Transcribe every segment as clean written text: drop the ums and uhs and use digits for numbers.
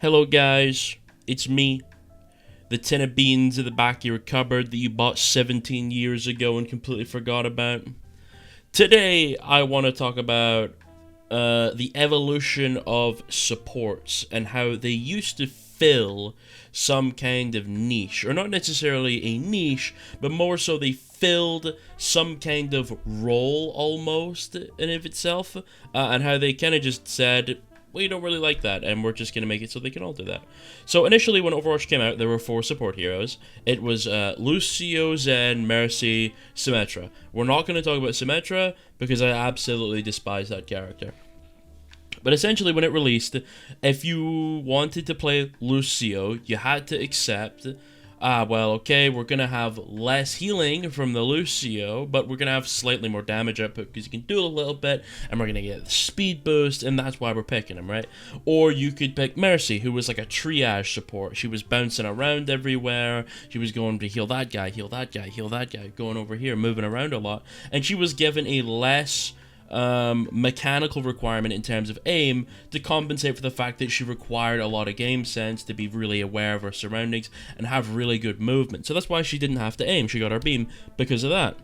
Hello guys, it's me, the tin of beans at the back of your cupboard that you bought 17 years ago and completely forgot about. Today, I want to talk about the evolution of supports and how they used to fill some kind of niche, or not necessarily a niche, but more so they filled some kind of role almost in of itself, and how they kind of just said, we don't really like that, and we're just going to make it so they can all do that. So initially, when Overwatch came out, there were 4 support heroes. It was Lucio, Zen, Mercy, Symmetra. We're not going to talk about Symmetra, because I absolutely despise that character. But essentially, when it released, if you wanted to play Lucio, you had to accept, well, okay, we're going to have less healing from the Lucio, but we're going to have slightly more damage output because you can do a little bit, and we're going to get the speed boost, and that's why we're picking him, right? Or you could pick Mercy, who was like a triage support. She was bouncing around everywhere. She was going to heal that guy, heal that guy, heal that guy, going over here, moving around a lot. And she was given a less mechanical requirement in terms of aim to compensate for the fact that she required a lot of game sense to be really aware of her surroundings and have really good movement. So that's why she didn't have to aim. She got her beam because of that.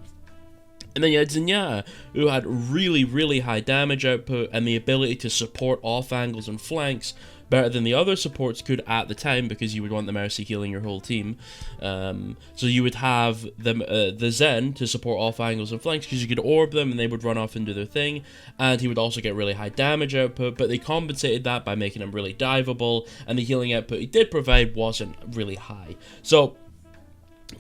And then you had Zenyatta, who had really, really high damage output and the ability to support off angles and flanks better than the other supports could at the time, because you would want the Mercy healing your whole team. So you would have the Zen to support off angles and flanks, because you could orb them and they would run off and do their thing, and he would also get really high damage output, but they compensated that by making him really diveable, and the healing output he did provide wasn't really high. So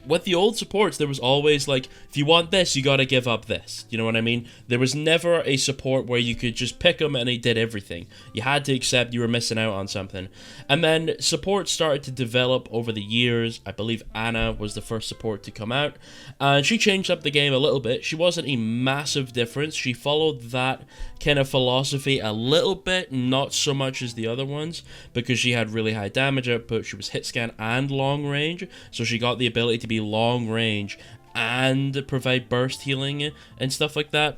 with the old supports, there was always like, if you want this, you gotta give up this. You know what I mean? There was never a support where you could just pick him and he did everything. You had to accept you were missing out on something. And then support started to develop over the years. I believe Ana was the first support to come out, and she changed up the game a little bit. She wasn't a massive difference. She followed that kind of philosophy a little bit, not so much as the other ones, because she had really high damage output. She was hit scan and long range, so she got the ability to be long range and provide burst healing and stuff like that.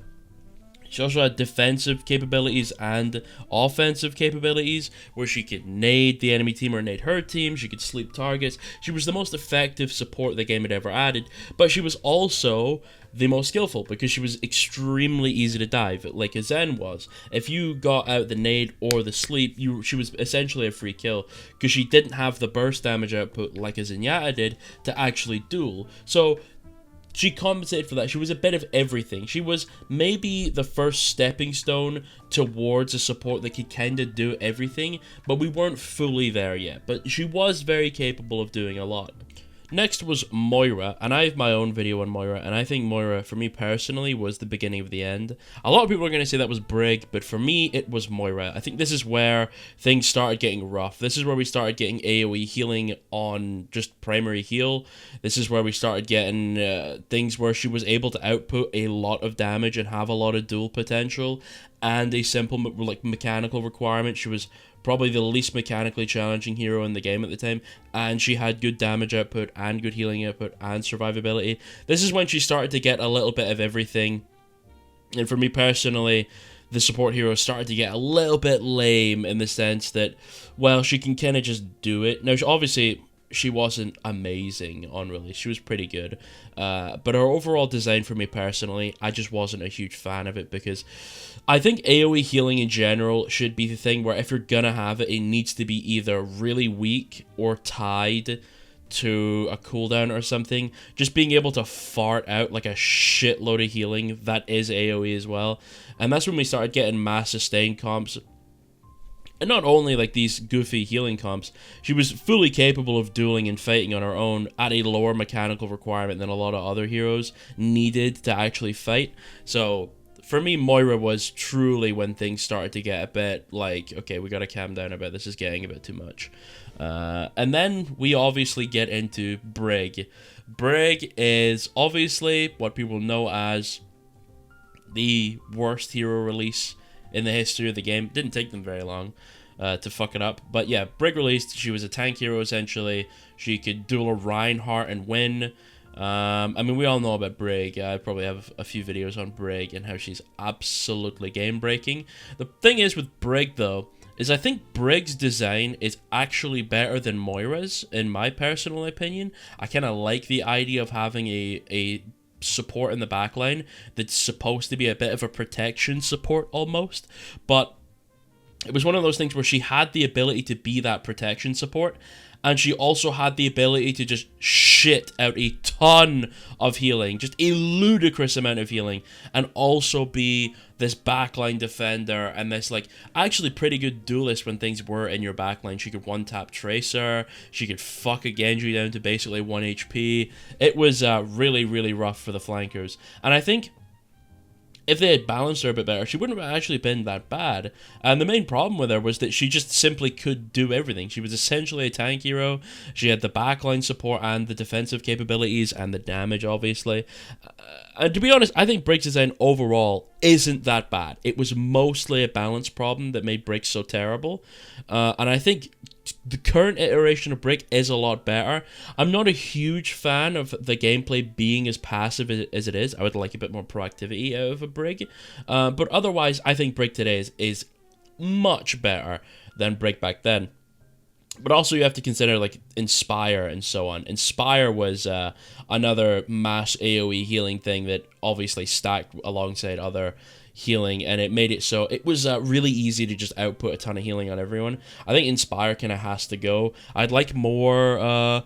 She also had defensive capabilities and offensive capabilities, where she could nade the enemy team or nade her team. She could sleep targets. She was the most effective support the game had ever added, but she was also the most skillful, because she was extremely easy to dive, like a Zen was. If you got out the nade or the sleep, she was essentially a free kill, because she didn't have the burst damage output like a Zenyatta did to actually duel. So she compensated for that. She was a bit of everything. She was maybe the first stepping stone towards a support that could kind of do everything, but we weren't fully there yet. But she was very capable of doing a lot. Next was Moira, and I have my own video on Moira, and I think Moira, for me personally, was the beginning of the end. A lot of people are going to say that was Brig, but for me, it was Moira. I think this is where things started getting rough. This is where we started getting AoE healing on just primary heal. This is where we started getting things where she was able to output a lot of damage and have a lot of duel potential, and a simple mechanical requirement. She was probably the least mechanically challenging hero in the game at the time, and she had good damage output and good healing output and survivability. This is when she started to get a little bit of everything, and for me personally, the support hero started to get a little bit lame in the sense that, well, she can kind of just do it. Now, obviously, she wasn't amazing on release. She was pretty good. But her overall design for me personally, I just wasn't a huge fan of it, because I think AoE healing in general should be the thing where if you're gonna have it, it needs to be either really weak or tied to a cooldown or something. Just being able to fart out like a shitload of healing, that is AoE as well. And that's when we started getting mass sustain comps. And not only like these goofy healing comps, she was fully capable of dueling and fighting on her own at a lower mechanical requirement than a lot of other heroes needed to actually fight. So for me, Moira was truly when things started to get a bit like, okay, we gotta calm down a bit, this is getting a bit too much. And then we obviously get into Brig. Brig is obviously what people know as the worst hero release in the history of the game. Didn't take them very long to fuck it up. But yeah, Brig released. She was a tank hero, essentially. She could duel a Reinhardt and win. I mean, we all know about Brig. I probably have a few videos on Brig and how she's absolutely game-breaking. The thing is with Brig, though, is I think Brig's design is actually better than Moira's, in my personal opinion. I kind of like the idea of having a support in the backline that's supposed to be a bit of a protection support almost, but it was one of those things where she had the ability to be that protection support, and she also had the ability to just shit out a ton of healing, just a ludicrous amount of healing, and also be this backline defender and this, like, actually pretty good duelist when things were in your backline. She could one-tap Tracer, she could fuck a Genji down to basically 1 HP. It was really, really rough for the flankers, and I think if they had balanced her a bit better, she wouldn't have actually been that bad. And the main problem with her was that she just simply could do everything. She was essentially a tank hero. She had the backline support and the defensive capabilities and the damage, obviously. And to be honest, I think Brig's design overall isn't that bad. It was mostly a balance problem that made Brig so terrible. And I think the current iteration of Brig is a lot better. I'm not a huge fan of the gameplay being as passive as it is. I would like a bit more proactivity out of a Brig. But otherwise, I think Brig today is much better than Brig back then. But also you have to consider, like, Inspire and so on. Inspire was another mass AoE healing thing that obviously stacked alongside other healing, and it made it so it was really easy to just output a ton of healing on everyone. I think Inspire kind of has to go. I'd like more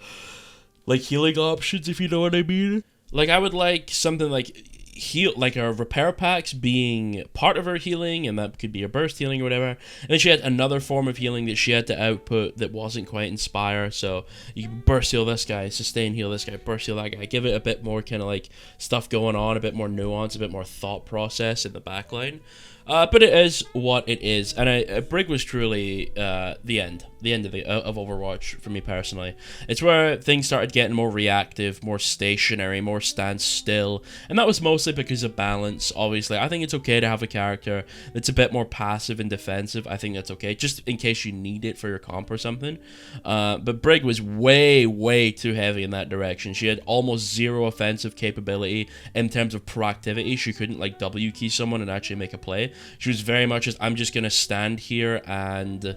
like healing options, if you know what I mean. Like, I would like something like heal, like her repair packs being part of her healing, and that could be a burst healing or whatever. And then she had another form of healing that she had to output that wasn't quite Inspire, so you can burst heal this guy, sustain heal this guy, burst heal that guy, give it a bit more kind of like stuff going on, a bit more nuance, a bit more thought process in the backline. But it is what it is, and Brig was truly the end of Overwatch for me personally. It's where things started getting more reactive, more stationary, more stand still, and that was mostly because of balance. Obviously, I think it's okay to have a character that's a bit more passive and defensive. I think that's okay, just in case you need it for your comp or something. But Brig was way too heavy in that direction. She had almost zero offensive capability in terms of proactivity. She couldn't like W key someone and actually make a play. She was very much as, I'm just gonna stand here and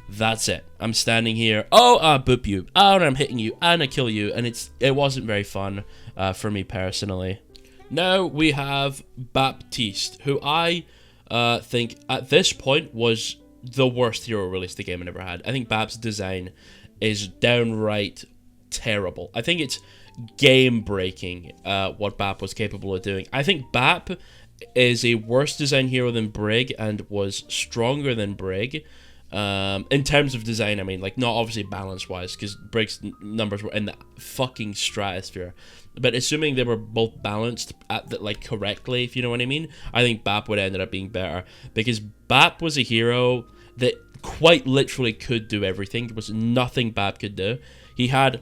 that's it. I'm standing here. Oh, I boop you. Oh, and I'm hitting you and I kill you, and it wasn't very fun for me personally. Now we have Baptiste, who I think at this point was the worst hero release the game had ever had. I think Bap's design is downright terrible. I think it's game-breaking what Bap was capable of doing. I think Bap is a worse design hero than Brig and was stronger than Brig. In terms of design, I mean, like, not obviously balance-wise, because Brig's numbers were in the fucking stratosphere. But assuming they were both balanced at the, like, correctly, if you know what I mean, I think Bap would have ended up being better. Because Bap was a hero that quite literally could do everything. There was nothing Bap could do. He had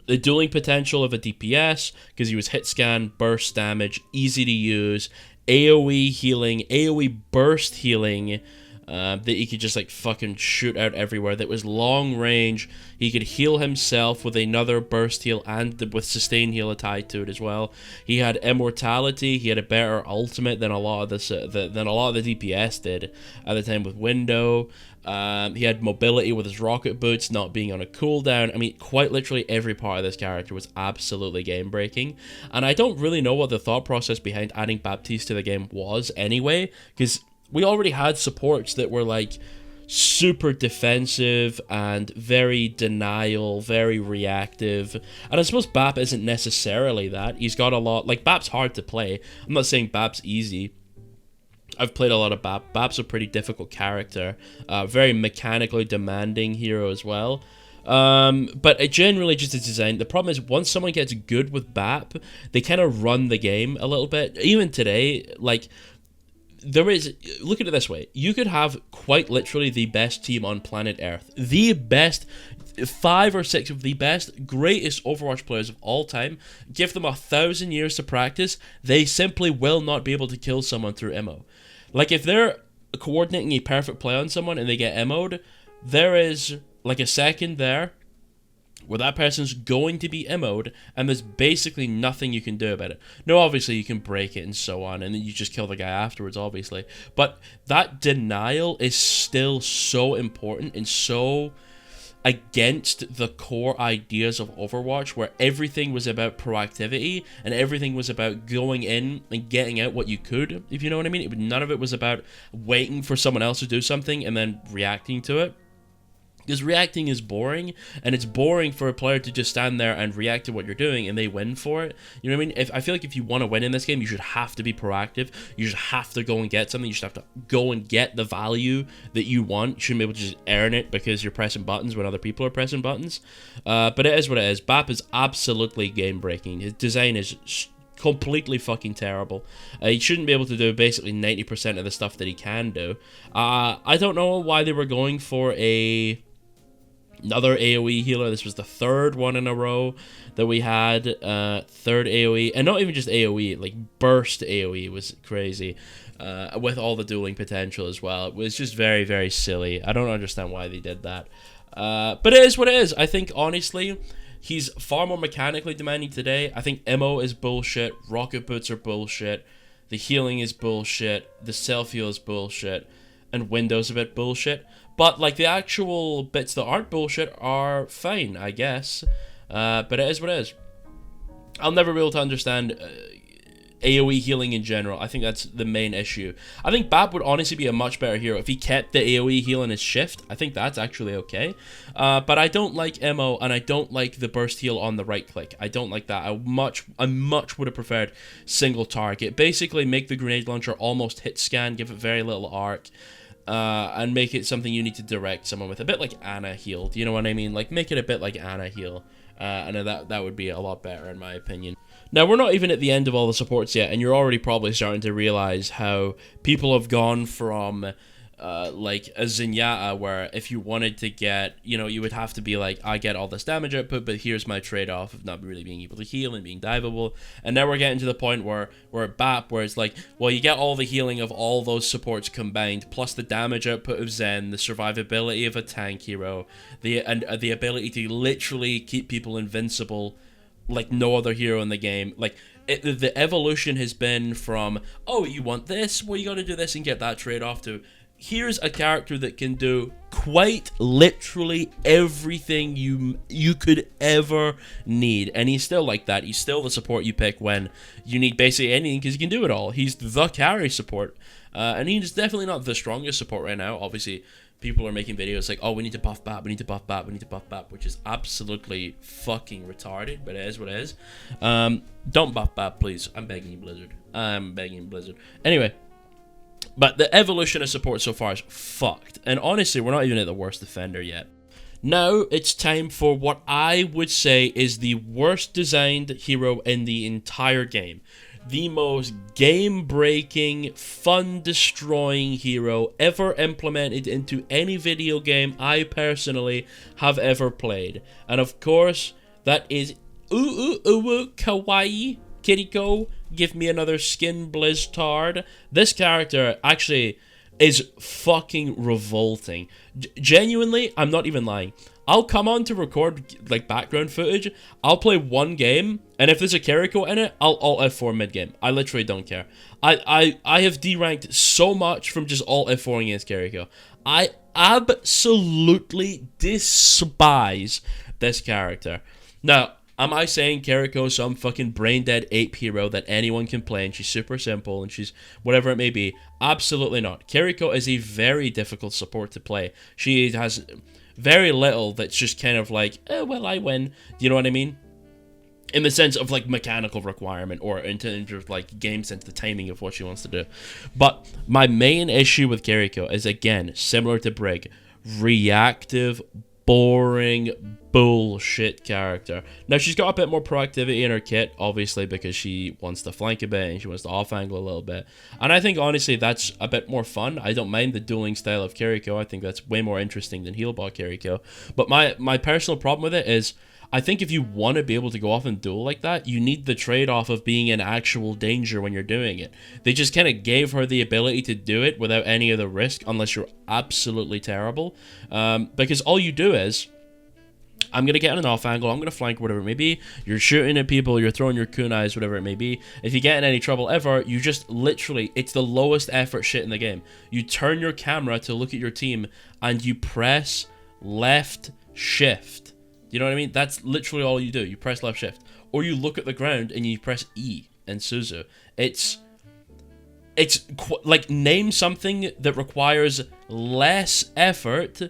the dueling potential of a DPS, because he was hit scan, burst damage, easy to use, AoE healing, AoE burst healing, that he could just like fucking shoot out everywhere, that was long range. He could heal himself with another burst heal and with sustain heal tied to it as well. He had immortality. He had a better ultimate than a lot of the DPS did at the time with Window. He had mobility with his rocket boots not being on a cooldown. I mean, quite literally every part of this character was absolutely game breaking, and I don't really know what the thought process behind adding Baptiste to the game was anyway, because we already had supports that were like super defensive and very denial, very reactive, and I suppose Bap isn't necessarily that. He's got a lot, like, Bap's hard to play. I'm not saying Bap's easy. I've played a lot of Bap. Bap's a pretty difficult character, very mechanically demanding hero as well. But it generally just is designed. The problem is once someone gets good with Bap, they kind of run the game a little bit. Even today, like, there is, look at it this way, you could have quite literally the best team on planet Earth, the best 5 or 6 of the best, greatest Overwatch players of all time, give them 1,000 years to practice, they simply will not be able to kill someone through MO. Like, if they're coordinating a perfect play on someone and they get MO'd, there is like a second there where that person's going to be emoed, and there's basically nothing you can do about it. No, obviously you can break it and so on, and then you just kill the guy afterwards, obviously. But that denial is still so important and so against the core ideas of Overwatch, where everything was about proactivity and everything was about going in and getting out what you could, if you know what I mean. None of it was about waiting for someone else to do something and then reacting to it. Because reacting is boring, and it's boring for a player to just stand there and react to what you're doing, and they win for it. You know what I mean? I feel like if you want to win in this game, you should have to be proactive. You should have to go and get something. You should have to go and get the value that you want. You shouldn't be able to just earn it because you're pressing buttons when other people are pressing buttons. But it is what it is. Bap is absolutely game-breaking. His design is completely fucking terrible. He shouldn't be able to do basically 90% of the stuff that he can do. I don't know why they were going for another AoE healer. This was the third one in a row that we had. Third AoE, and not even just AoE, like burst AoE was crazy. With all the dueling potential as well. It was just very, very silly. I don't understand why they did that. But it is what it is. I think, honestly, he's far more mechanically demanding today. I think Emo is bullshit. Rocket boots are bullshit. The healing is bullshit. The self-heal is bullshit. And Window's a bit bullshit. But, like, the actual bits that aren't bullshit are fine, I guess. But it is what it is. I'll never be able to understand AoE healing in general. I think that's the main issue. I think Bap would honestly be a much better hero if he kept the AoE heal in his shift. I think that's actually okay. But I don't like Emo, and I don't like the burst heal on the right click. I don't like that. I much would have preferred single target. Basically, make the grenade launcher almost hit scan, give it very little arc. And make it something you need to direct someone with, a bit like Ana healed, you know what I mean? Like, make it a bit like Ana heal, and that would be a lot better in my opinion. Now, we're not even at the end of all the supports yet, and you're already probably starting to realize how people have gone from like a Zenyatta, where if you wanted to get, you know, you would have to be like, I get all this damage output, but here's my trade-off of not really being able to heal and being diveable. And now we're getting to the point where Bap, where it's like, well, you get all the healing of all those supports combined, plus the damage output of Zen, the survivability of a tank hero, the ability to literally keep people invincible like no other hero in the game. Like, the evolution has been from, oh, you want this? Well, you gotta do this and get that trade-off, to here's a character that can do quite literally everything you could ever need. And he's still like that. He's still the support you pick when you need basically anything, because he can do it all. He's the carry support. And he's definitely not the strongest support right now. Obviously, people are making videos like, oh, we need to buff Bap, we need to buff Bap, we need to buff Bap, which is absolutely fucking retarded, but it is what it is. Don't buff Bap, please. I'm begging you, Blizzard. I'm begging you, Blizzard. Anyway. But the evolution of support so far is fucked. And honestly, we're not even at the worst defender yet. Now, it's time for what I would say is the worst designed hero in the entire game. The most game-breaking, fun-destroying hero ever implemented into any video game I personally have ever played. And of course, that is kawaii Kiriko. Give me another skin blizzard. This character actually is fucking revolting. Genuinely, I'm not even lying. I'll come on to record like background footage. I'll play one game, and if there's a Kiriko in it, I'll alt F4 mid game. I literally don't care. I have D-ranked so much from just alt F4 against Kiriko. I absolutely despise this character. Now, am I saying Kiriko is some fucking brain-dead ape hero that anyone can play and she's super simple and she's whatever it may be? Absolutely not. Kiriko is a very difficult support to play. She has very little that's just kind of like, well, I win. Do you know what I mean? In the sense of like mechanical requirement, or in terms of like game sense, the timing of what she wants to do. But my main issue with Kiriko is, again, similar to Brig, reactive, boring bullshit character. Now, she's got a bit more proactivity in her kit, obviously, because she wants to flank a bit and she wants to off angle a little bit. And I think, honestly, that's a bit more fun. I don't mind the dueling style of Kiriko. I think that's way more interesting than Healbot Kiriko. But my personal problem with it is, I think if you want to be able to go off and duel like that, you need the trade-off of being in actual danger when you're doing it. They just kind of gave her the ability to do it without any of the risk, unless you're absolutely terrible. Because all you do is, I'm going to get on an off angle, I'm going to flank, whatever it may be. You're shooting at people, you're throwing your kunais, whatever it may be. If you get in any trouble ever, you just literally, it's the lowest effort shit in the game. You turn your camera to look at your team, and you press left shift. You know what I mean? That's literally all you do. You press left shift. Or you look at the ground and you press E in Suzu. It's like, name something that requires less effort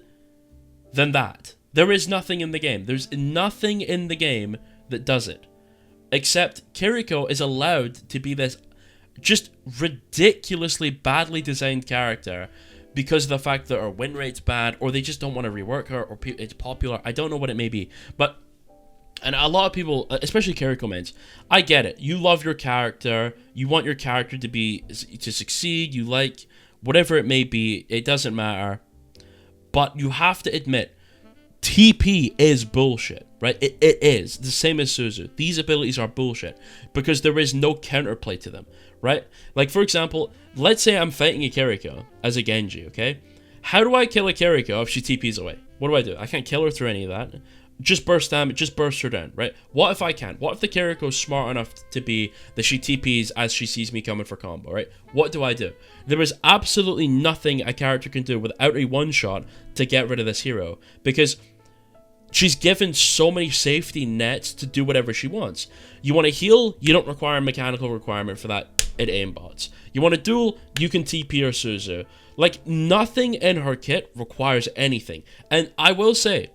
than that. There is nothing in the game. There's nothing in the game that does it. Except Kiriko is allowed to be this just ridiculously badly designed character because of the fact that her win rate's bad, or they just don't want to rework her, or it's popular. I don't know what it may be. But, and a lot of people, especially Kiriko mains, I get it. You love your character. You want your character to succeed. You like whatever it may be. It doesn't matter. But you have to admit, TP is bullshit, right? It is. The same as Suzu. These abilities are bullshit because there is no counterplay to them, right? Like, for example, let's say I'm fighting a Kiriko as a Genji, okay? How do I kill a Kiriko if she TPs away? What do? I can't kill her through any of that. Just burst damage, just burst her down, right? What if I can? What if the Kiriko's smart enough to be that she TPs as she sees me coming for combo, right? What do I do? There is absolutely nothing a character can do without a one-shot to get rid of this hero, because she's given so many safety nets to do whatever she wants. You want to heal, you don't require a mechanical requirement for that, it aimbots. You want to duel, you can TP or Suzu. Like, nothing in her kit requires anything. And I will say,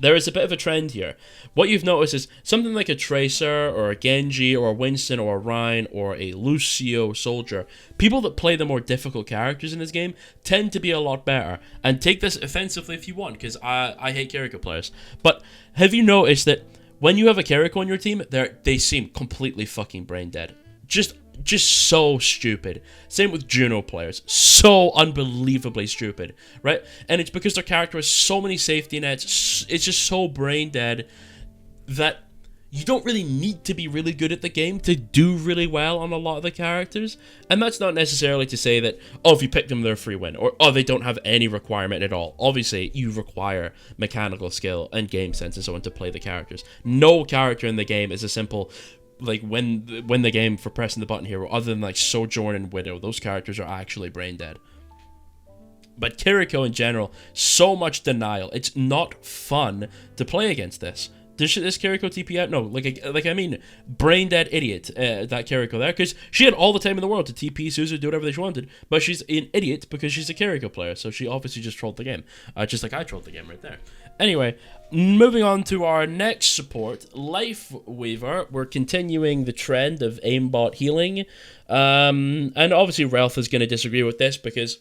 there is a bit of a trend here. What you've noticed is something like a Tracer, or a Genji, or a Winston, or a Ryan, or a Lucio Soldier. People that play the more difficult characters in this game tend to be a lot better. And take this offensively if you want, because I hate Kiriko players. But have you noticed that when you have a Kiriko on your team, they seem completely fucking brain dead? Just so stupid. Same with Juno players. So unbelievably stupid, right? And it's because their character has so many safety nets. It's just so brain dead that you don't really need to be really good at the game to do really well on a lot of the characters. And that's not necessarily to say that, oh, if you pick them, they're a free win, or, oh, they don't have any requirement at all. Obviously, you require mechanical skill and game sense and so on to play the characters. No character in the game is a simple, like, win the game for pressing the button hero, other than like Sojourn and Widow. Those characters are actually brain dead. But Kiriko in general, so much denial. It's not fun to play against this. Does this Kiriko TP out? No, I mean, brain dead idiot, that Kiriko there, because she had all the time in the world to TP Suzu, do whatever she wanted, but she's an idiot because she's a Kiriko player, so she obviously just trolled the game, just like I trolled the game right there. Anyway, moving on to our next support, Life Weaver. We're continuing the trend of aimbot healing, and obviously Ralph is going to disagree with this because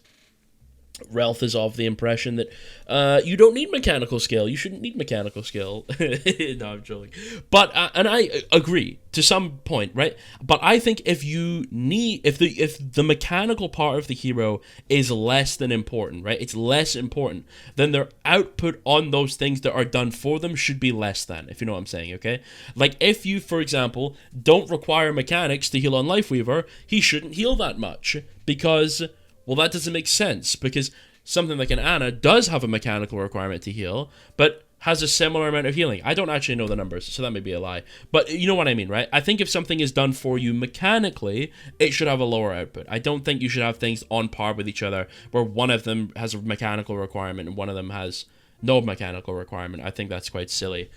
Ralph is of the impression that you don't need mechanical skill. You shouldn't need mechanical skill. No, I'm joking. But and I agree to some point, right? But I think if the mechanical part of the hero is less than important, right? It's less important, then their output on those things that are done for them should be less than, if you know what I'm saying, okay? Like, if you, for example, don't require mechanics to heal on Lifeweaver, he shouldn't heal that much, because, well, that doesn't make sense, because something like an Ana does have a mechanical requirement to heal, but has a similar amount of healing. I don't actually know the numbers, so that may be a lie. But you know what I mean, right? I think if something is done for you mechanically, it should have a lower output. I don't think you should have things on par with each other, where one of them has a mechanical requirement and one of them has no mechanical requirement. I think that's quite silly.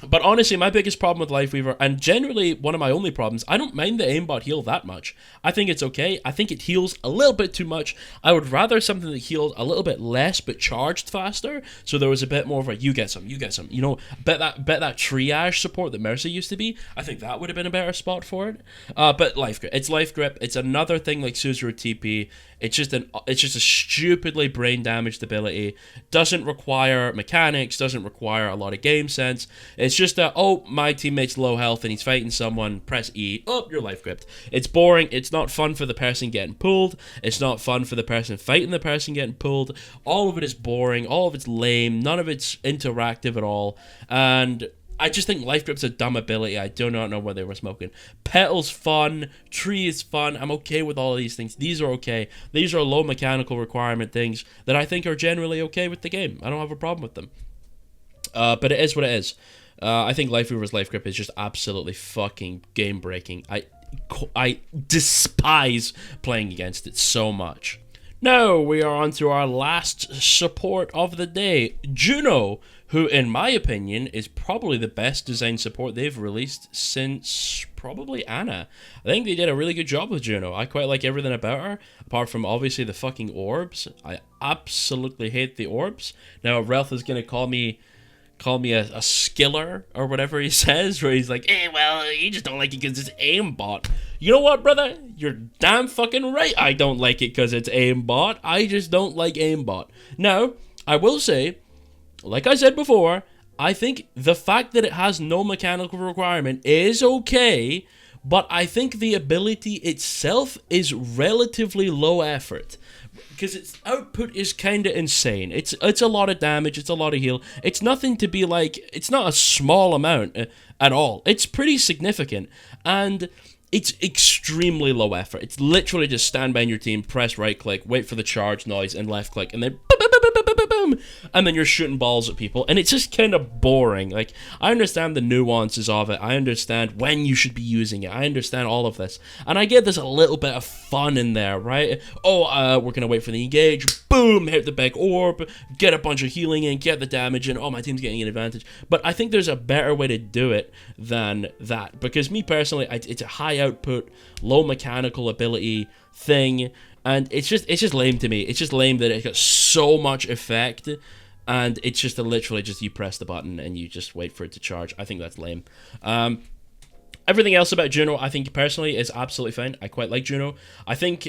But honestly, my biggest problem with Lifeweaver, and generally one of my only problems, I don't mind the aimbot heal that much. I think it's okay. I think it heals a little bit too much. I would rather something that healed a little bit less but charged faster, so there was a bit more of a you get some, you know, bet that triage support that Mercy used to be. I think that would have been a better spot for it. But Life Grip, it's Life Grip. It's another thing like Suzu TP. It's just a stupidly brain damaged ability. Doesn't require mechanics. Doesn't require a lot of game sense. It's just that, oh, my teammate's low health and he's fighting someone. Press E. Oh, you're life gripped. It's boring. It's not fun for the person getting pulled. It's not fun for the person fighting the person getting pulled. All of it is boring. All of it's lame. None of it's interactive at all. And I just think Life Grip's a dumb ability. I do not know what they were smoking. Petal's fun. Tree is fun. I'm okay with all of these things. These are okay. These are low mechanical requirement things that I think are generally okay with the game. I don't have a problem with them. But it is what it is. I think Life Weaver's Life Grip is just absolutely fucking game breaking. I despise playing against it so much. Now we are on to our last support of the day, Juno, who in my opinion is probably the best design support they've released since probably Anna. I think they did a really good job with Juno. I quite like everything about her, apart from obviously the fucking orbs. I absolutely hate the orbs. Now Relth is gonna call me a skiller or whatever he says, where he's like, well, you just don't like it because it's aimbot. You know what, brother? You're damn fucking right. I don't like it because it's aimbot. I just don't like aimbot. Now, I will say, like I said before, I think the fact that it has no mechanical requirement is okay, but I think the ability itself is relatively low effort. Because its output is kind of insane. It's a lot of damage, it's a lot of heal. It's nothing to be like, it's not a small amount at all. It's pretty significant, and it's extremely low effort. It's literally just stand behind your team, press right click, wait for the charge noise, and left click, and then boom, boom, boom, boom, boom, boom, boom, and then you're shooting balls at people, and it's just kind of boring. Like, I understand the nuances of it, I understand when you should be using it, I understand all of this, and I get there's a little bit of fun in there, right? We're gonna wait for the engage, boom, hit the big orb, get a bunch of healing in, get the damage in, my team's getting an advantage. But I think there's a better way to do it than that, because me personally, it's a high output, low mechanical ability thing, and it's just lame to me. It's just lame that it got so much effect, and it's just literally just you press the button and you just wait for it to charge. I think that's lame. Everything else about Juno, I think personally, is absolutely fine. I quite like Juno. I think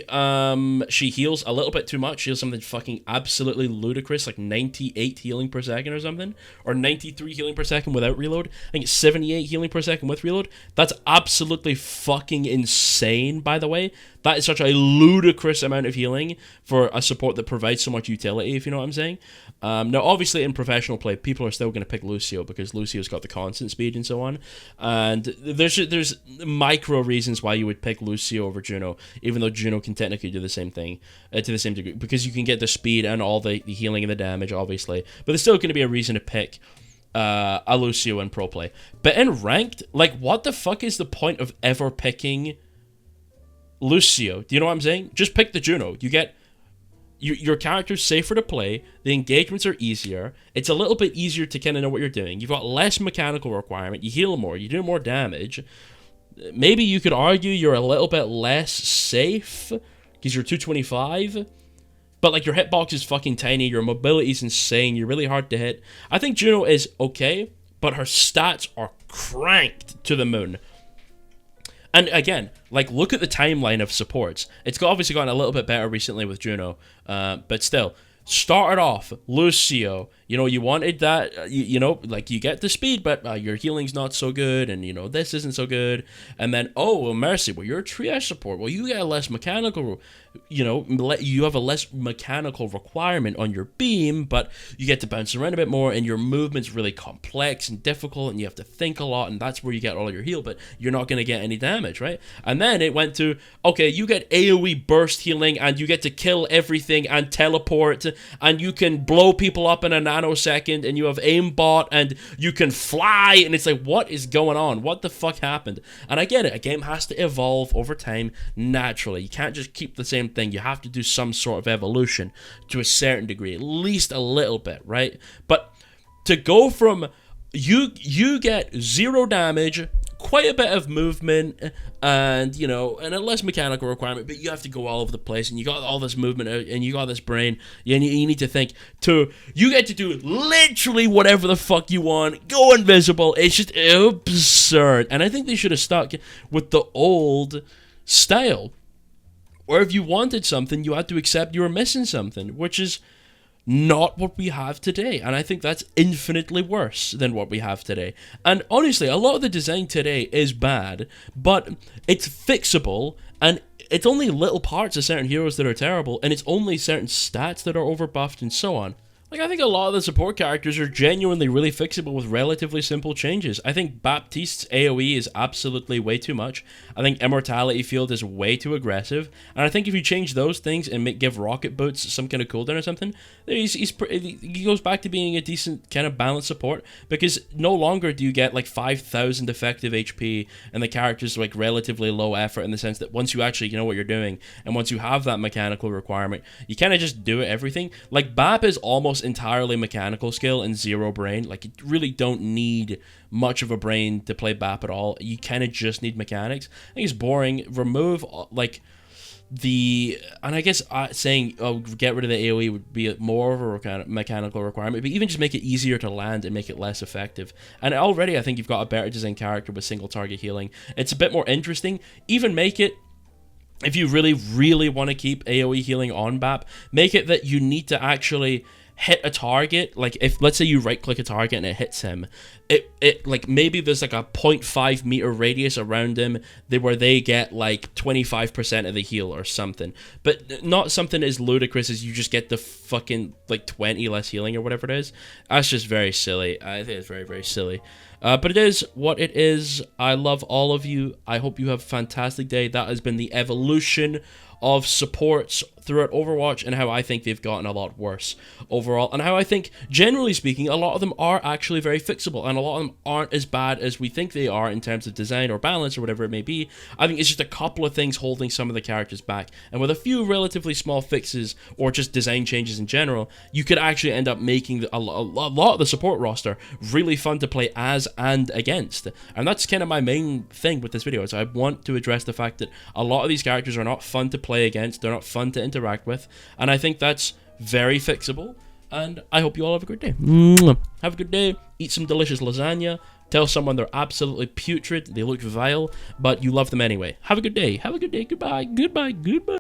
she heals a little bit too much. She heals something fucking absolutely ludicrous, like 98 healing per second or something, or 93 healing per second without reload. I think it's 78 healing per second with reload. That's absolutely fucking insane, by the way. That is such a ludicrous amount of healing for a support that provides so much utility, if you know what I'm saying. Now, obviously, in professional play, people are still going to pick Lucio because Lucio's got the constant speed and so on. And there's micro reasons why you would pick Lucio over Juno, even though Juno can technically do the same thing to the same degree, because you can get the speed and all the healing and the damage, obviously. But there's still going to be a reason to pick a Lucio in pro play. But in ranked, like, what the fuck is the point of ever picking Lucio? Do you know what I'm saying? Just pick the Juno. You get your character's safer to play, the engagements are easier, it's a little bit easier to kind of know what you're doing, you've got less mechanical requirement, you heal more, you do more damage. Maybe you could argue you're a little bit less safe because you're 225, but like your hitbox is fucking tiny, your mobility is insane, you're really hard to hit. I think Juno is okay, but her stats are cranked to the moon. And again, like, look at the timeline of supports. It's obviously gotten a little bit better recently with Juno, but still, started off Lucio. You know, you wanted that, you know, like, you get the speed, but your healing's not so good, and, you know, this isn't so good. And then, oh, well, Mercy, well, you're a triage support. Well, you get a less mechanical, you know, you have a less mechanical requirement on your beam, but you get to bounce around a bit more, and your movement's really complex and difficult, and you have to think a lot, and that's where you get all your heal, but you're not going to get any damage, right? And then it went to, okay, you get AoE burst healing, and you get to kill everything and teleport, and you can blow people up in a nanosecond, and you have aimbot, and you can fly, and it's like, what is going on? What the fuck happened? And I get it, a game has to evolve over time naturally. You can't just keep the same thing. You have to do some sort of evolution to a certain degree, at least a little bit, right? But to go from you get 0 damage, quite a bit of movement, and, you know, and a less mechanical requirement, but you have to go all over the place, and you got all this movement, and you got this brain, and you need to think, to, you get to do literally whatever the fuck you want, go invisible. It's just absurd. And I think they should have stuck with the old style, where if you wanted something, you had to accept you were missing something, which is not what we have today, and I think that's infinitely worse than what we have today. And honestly, a lot of the design today is bad, but it's fixable, and it's only little parts of certain heroes that are terrible, and it's only certain stats that are overbuffed and so on. Like, I think a lot of the support characters are genuinely really fixable with relatively simple changes. I think Baptiste's AoE is absolutely way too much. I think Immortality Field is way too aggressive. And I think if you change those things and give Rocket Boots some kind of cooldown or something, he goes back to being a decent kind of balanced support. Because no longer do you get like 5,000 effective HP and the character's like relatively low effort, in the sense that once you actually know what you're doing and once you have that mechanical requirement, you kind of just do everything. Like, Bap is almost entirely mechanical skill and zero brain. Like, you really don't need much of a brain to play Bap at all. You kind of just need mechanics. I think it's boring. Remove like and I guess saying get rid of the AoE would be more of a mechanical requirement, but even just make it easier to land and make it less effective. And already I think you've got a better designed character with single target healing. It's a bit more interesting. Even make it, if you really, really want to keep AoE healing on Bap, make it that you need to actually hit a target. Like, if let's say you right click a target and it hits him, it like maybe there's like a 0.5 meter radius around him where they get like 25% of the heal or something, but not something as ludicrous as you just get the fucking like 20 less healing or whatever it is. That's just very silly. I think it's very, very silly. But it is what it is. I love all of you. I hope you have a fantastic day. That has been the evolution of supports throughout Overwatch, and how I think they've gotten a lot worse overall, and how I think, generally speaking, a lot of them are actually very fixable, and a lot of them aren't as bad as we think they are in terms of design or balance or whatever it may be. I think it's just a couple of things holding some of the characters back, and with a few relatively small fixes or just design changes in general, you could actually end up making a lot of the support roster really fun to play as and against. And that's kind of my main thing with this video, is I want to address the fact that a lot of these characters are not fun to play against, they're not fun to interact with, and I think that's very fixable. And I hope you all have a good day. Have a good day, eat some delicious lasagna, tell someone they're absolutely putrid, they look vile, but you love them anyway. Have a good day, goodbye, goodbye, goodbye.